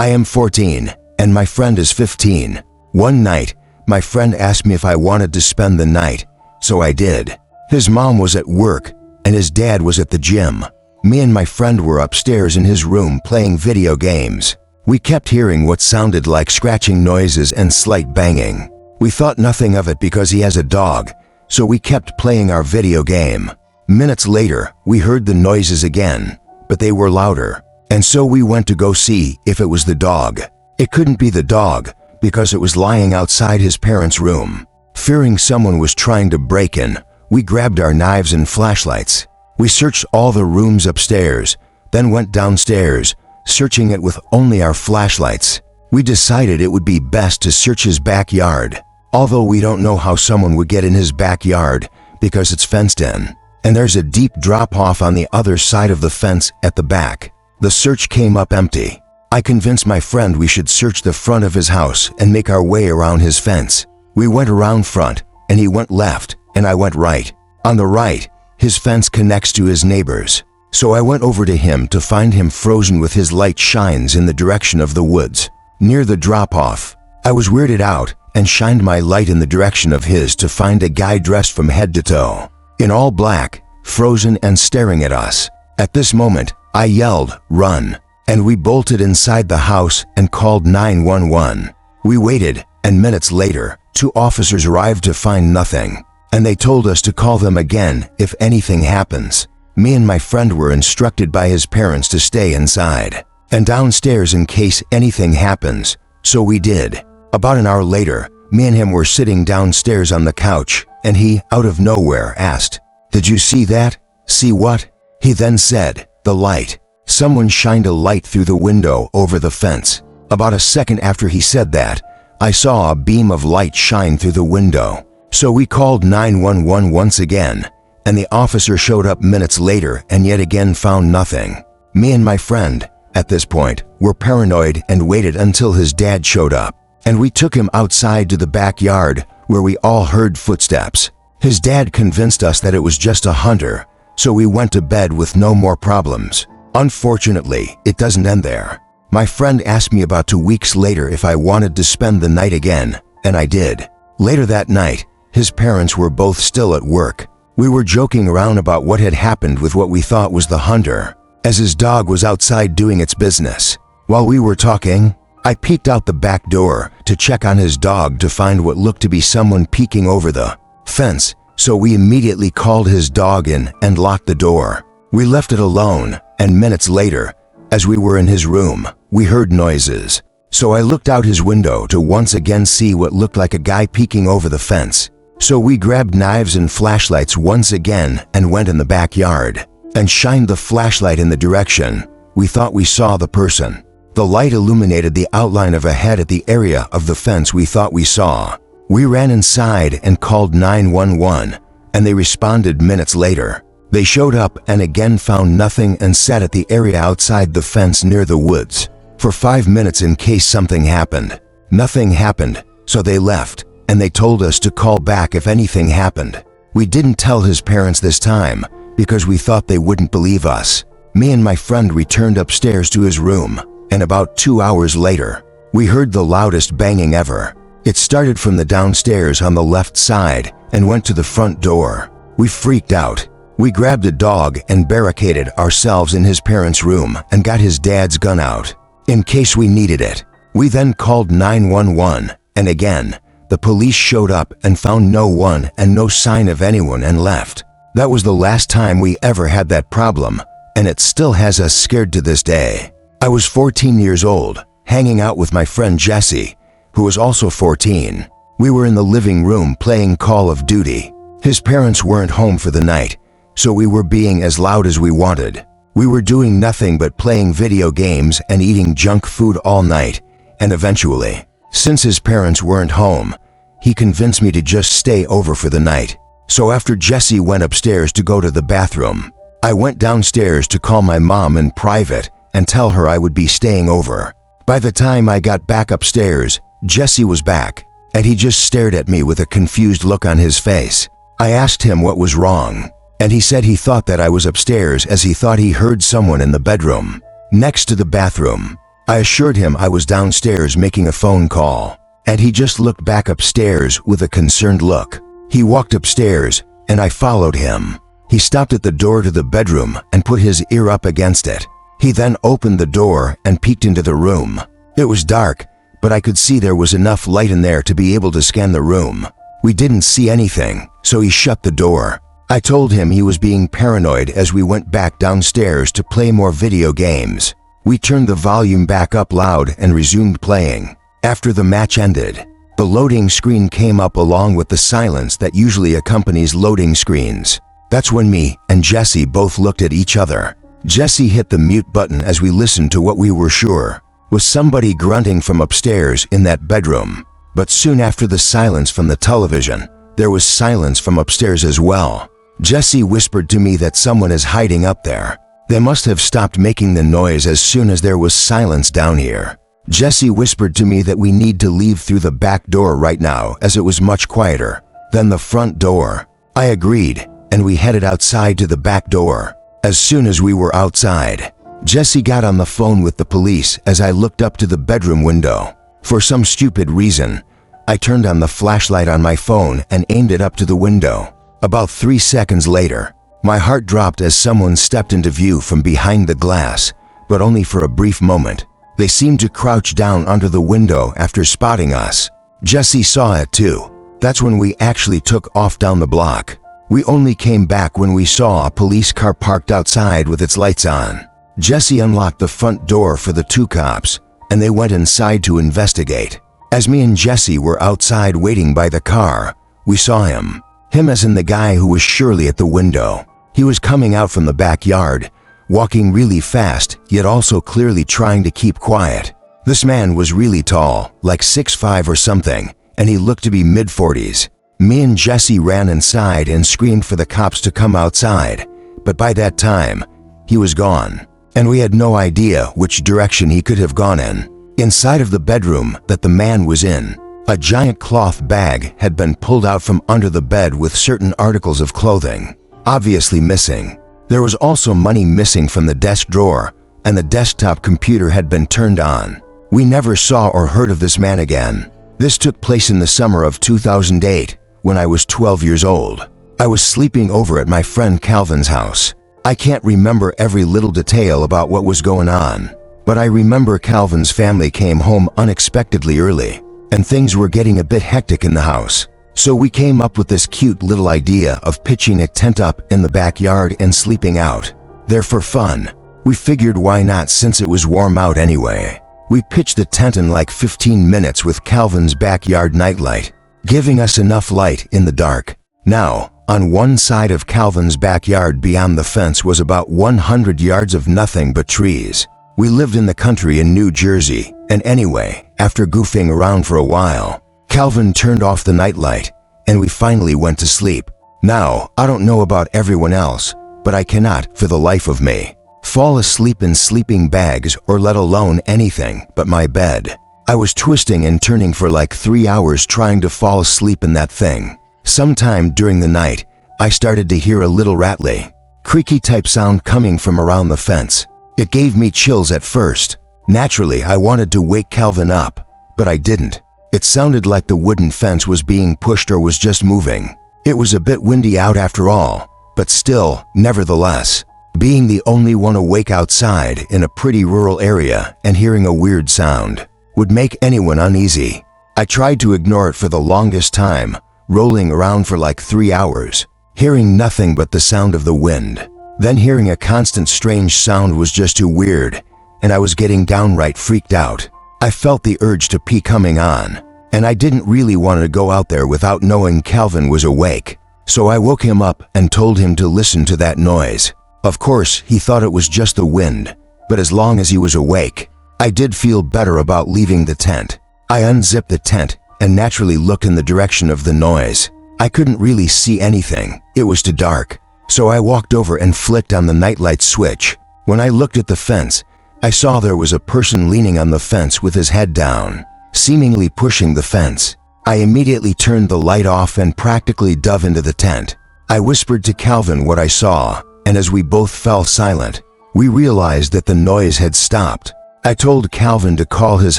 I am 14, and my friend is 15. One night, my friend asked me if I wanted to spend the night, so I did. His mom was at work, and his dad was at the gym. Me and my friend were upstairs in his room playing video games. We kept hearing what sounded like scratching noises and slight banging. We thought nothing of it because he has a dog, so we kept playing our video game. Minutes later, we heard the noises again, but they were louder, and so we went to go see if it was the dog. It couldn't be the dog because it was lying outside his parents' room. Fearing someone was trying to break in, we grabbed our knives and flashlights. We searched all the rooms upstairs, then went downstairs, searching it with only our flashlights. We decided it would be best to search his backyard, although we don't know how someone would get in his backyard because it's fenced in, and there's a deep drop-off on the other side of the fence at the back. The search came up empty. I convinced my friend we should search the front of his house and make our way around his fence. We went around front, and he went left, and I went right. On the right, his fence connects to his neighbor's, so I went over to him to find him frozen with his light shines in the direction of the woods. Near the drop-off, I was weirded out and shined my light in the direction of his to find a guy dressed from head to toe, in all black, frozen and staring at us. At this moment, I yelled, "Run!" and we bolted inside the house and called 911. We waited, and minutes later, 2 officers arrived to find nothing, and they told us to call them again if anything happens. Me and my friend were instructed by his parents to stay inside and downstairs in case anything happens, so we did. About an hour later, me and him were sitting downstairs on the couch, and he, out of nowhere, asked, "Did you see that?" "See what?" He then said, "The light." Someone shined a light through the window over the fence. About a second after he said that, I saw a beam of light shine through the window. So we called 911 once again, and the officer showed up minutes later and yet again found nothing. Me and my friend, at this point, were paranoid and waited until his dad showed up, and we took him outside to the backyard where we all heard footsteps. His dad convinced us that it was just a hunter, so we went to bed with no more problems. Unfortunately, it doesn't end there. My friend asked me about 2 weeks later if I wanted to spend the night again, and I did. Later that night, his parents were both still at work. We were joking around about what had happened with what we thought was the hunter, as his dog was outside doing its business. While we were talking, I peeked out the back door to check on his dog to find what looked to be someone peeking over the fence, so we immediately called his dog in and locked the door. We left it alone, and minutes later, as we were in his room, we heard noises. So I looked out his window to once again see what looked like a guy peeking over the fence. So we grabbed knives and flashlights once again and went in the backyard and shined the flashlight in the direction we thought we saw the person. The light illuminated the outline of a head at the area of the fence we thought we saw. We ran inside and called 911, and they responded minutes later. They showed up and again found nothing and sat at the area outside the fence near the woods for 5 minutes in case something happened. Nothing happened, so they left, and they told us to call back if anything happened. We didn't tell his parents this time because we thought they wouldn't believe us. Me and my friend returned upstairs to his room, and about 2 hours later, we heard the loudest banging ever. It started from the downstairs on the left side and went to the front door. We freaked out. We grabbed a dog and barricaded ourselves in his parents' room and got his dad's gun out, in case we needed it. We then called 911, and again, the police showed up and found no one and no sign of anyone and left. That was the last time we ever had that problem, and it still has us scared to this day. I was 14 years old, hanging out with my friend Jesse, who was also 14. We were in the living room playing Call of Duty. His parents weren't home for the night, so we were being as loud as we wanted. We were doing nothing but playing video games and eating junk food all night, and eventually, since his parents weren't home, he convinced me to just stay over for the night. So after Jesse went upstairs to go to the bathroom, I went downstairs to call my mom in private and tell her I would be staying over. By the time I got back upstairs, Jesse was back, and he just stared at me with a confused look on his face. I asked him what was wrong, and he said he thought that I was upstairs as he thought he heard someone in the bedroom next to the bathroom. I assured him I was downstairs making a phone call, and he just looked back upstairs with a concerned look. He walked upstairs, and I followed him. He stopped at the door to the bedroom and put his ear up against it. He then opened the door and peeked into the room. It was dark, but I could see there was enough light in there to be able to scan the room. We didn't see anything, so he shut the door. I told him he was being paranoid as we went back downstairs to play more video games. We turned the volume back up loud and resumed playing. After the match ended, the loading screen came up along with the silence that usually accompanies loading screens. That's when me and Jesse both looked at each other. Jesse hit the mute button as we listened to what we were sure was somebody grunting from upstairs in that bedroom. But soon after the silence from the television, there was silence from upstairs as well. Jesse whispered to me that someone is hiding up there. They must have stopped making the noise as soon as there was silence down here. Jesse whispered to me that we need to leave through the back door right now as it was much quieter than the front door. I agreed, and we headed outside to the back door. As soon as we were outside, Jesse got on the phone with the police as I looked up to the bedroom window. For some stupid reason, I turned on the flashlight on my phone and aimed it up to the window. About 3 seconds later, my heart dropped as someone stepped into view from behind the glass, but only for a brief moment. They seemed to crouch down under the window after spotting us. Jesse saw it too. That's when we actually took off down the block. We only came back when we saw a police car parked outside with its lights on. Jesse unlocked the front door for the 2 cops, and they went inside to investigate. As me and Jesse were outside waiting by the car, we saw him. Him as in the guy who was surely at the window. He was coming out from the backyard, walking really fast, yet also clearly trying to keep quiet. This man was really tall, like 6'5" or something, and he looked to be mid-40s. Me and Jesse ran inside and screamed for the cops to come outside, but by that time, he was gone, and we had no idea which direction he could have gone in. Inside of the bedroom that the man was in, a giant cloth bag had been pulled out from under the bed with certain articles of clothing, obviously missing. There was also money missing from the desk drawer, and the desktop computer had been turned on. We never saw or heard of this man again. This took place in the summer of 2008, when I was 12 years old. I was sleeping over at my friend Calvin's house. I can't remember every little detail about what was going on, but I remember Calvin's family came home unexpectedly early, and things were getting a bit hectic in the house. So we came up with this cute little idea of pitching a tent up in the backyard and sleeping out there for fun. We figured why not since it was warm out anyway. We pitched the tent in like 15 minutes with Calvin's backyard nightlight, giving us enough light in the dark. Now, on one side of Calvin's backyard beyond the fence was about 100 yards of nothing but trees. We lived in the country in New Jersey, and anyway, after goofing around for a while, Calvin turned off the nightlight, and we finally went to sleep. Now, I don't know about everyone else, but I cannot, for the life of me, fall asleep in sleeping bags or let alone anything but my bed. I was twisting and turning for like 3 hours trying to fall asleep in that thing. Sometime during the night, I started to hear a little rattly, creaky type sound coming from around the fence. It gave me chills at first. Naturally, I wanted to wake Calvin up, but I didn't. It sounded like the wooden fence was being pushed or was just moving. It was a bit windy out after all, but still, nevertheless, being the only one awake outside in a pretty rural area and hearing a weird sound would make anyone uneasy. I tried to ignore it for the longest time, rolling around for like 3 hours, hearing nothing but the sound of the wind. Then hearing a constant strange sound was just too weird, and I was getting downright freaked out. I felt the urge to pee coming on, and I didn't really want to go out there without knowing Calvin was awake. So I woke him up and told him to listen to that noise. Of course, he thought it was just the wind, but as long as he was awake, I did feel better about leaving the tent. I unzipped the tent and naturally looked in the direction of the noise. I couldn't really see anything, it was too dark. So I walked over and flicked on the nightlight switch. When I looked at the fence, I saw there was a person leaning on the fence with his head down, seemingly pushing the fence. I immediately turned the light off and practically dove into the tent. I whispered to Calvin what I saw, and as we both fell silent, we realized that the noise had stopped. I told Calvin to call his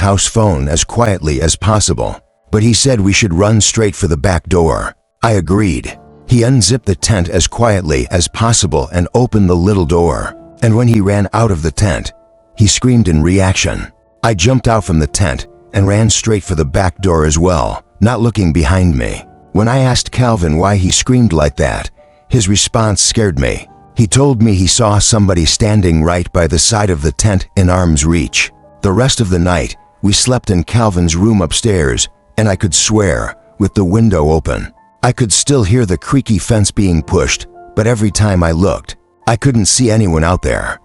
house phone as quietly as possible, but he said we should run straight for the back door. I agreed. He unzipped the tent as quietly as possible and opened the little door, and when he ran out of the tent, he screamed in reaction. I jumped out from the tent and ran straight for the back door as well, not looking behind me. When I asked Calvin why he screamed like that, his response scared me. He told me he saw somebody standing right by the side of the tent in arm's reach. The rest of the night, we slept in Calvin's room upstairs, and I could swear, with the window open. I could still hear the creaky fence being pushed, but every time I looked, I couldn't see anyone out there.